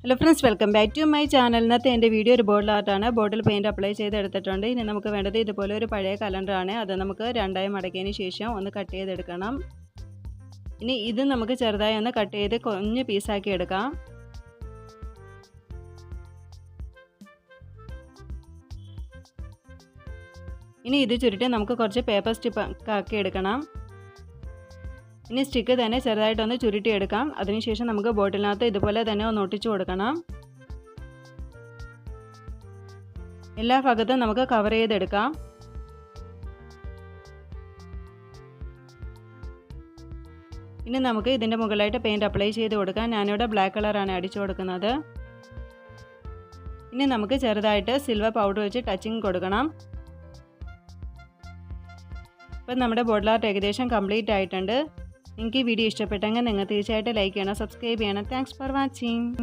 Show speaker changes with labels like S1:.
S1: Hello friends, welcome back to my channel. ഇന്നത്തെ എൻ്റെ video ഒരു ബോട്ടിൽ ആർട്ടാണ്. ബോട്ടിൽ പെയിൻറ്റ് അപ്ലൈ ചെയ്തെടുത്തിട്ടുണ്ട്. ഇനി നമുക്ക് വേണ്ടത് ഇതുപോലെ ഒരു പഴയ കലണ്ടറാണ്. അത് നമുക്ക് രണ്ടായി മടക്കിയതിന് ശേഷം ഒന്ന് കട്ട് ചെയ്തെടുക്കണം. ഇനി ഇത് നമുക്ക് ചെറുതായി ഒന്ന് കട്ട് ചെയ്ത് കുഞ്ഞ് പീസാക്കി എടുക്കാം. ഇനി ഇത് ചുരുട്ടി നമുക്ക് കുറച്ച് പേപ്പർ സ്റ്റിപ്പ് ആക്കി എടുക്കണം. ഇനി സ്റ്റിക്ക് തന്നെ ചെറുതായിട്ടൊന്ന് ചുരുട്ടിയെടുക്കാം. അതിനുശേഷം നമുക്ക് ബോട്ടിലിനകത്ത് ഇതുപോലെ തന്നെ ഒന്ന് ഒട്ടിച്ചു കൊടുക്കണം. എല്ലാ ഭാഗത്തും നമുക്ക് കവർ ചെയ്തെടുക്കാം. ഇനി നമുക്ക് ഇതിൻ്റെ മുകളിലായിട്ട് പെയിൻറ്റ് അപ്ലൈ ചെയ്ത് കൊടുക്കാം. ഞാനിവിടെ ബ്ലാക്ക് കളറാണ് അടിച്ചു കൊടുക്കുന്നത്. ഇനി നമുക്ക് ചെറുതായിട്ട് സിൽവർ പൗഡർ വെച്ച് ടച്ചിങ് കൊടുക്കണം. ഇപ്പം നമ്മുടെ ബോട്ടിൽ ആർട്ട് ഏകദേശം കംപ്ലീറ്റ് ആയിട്ടുണ്ട്. നിങ്ങൾക്ക് ഈ വീഡിയോ ഇഷ്ടപ്പെട്ടെങ്കിൽ നിങ്ങൾ തീർച്ചയായിട്ടും ലൈക്ക് ചെയ്യണം, സബ്സ്ക്രൈബ് ചെയ്യണം. Thanks for watching.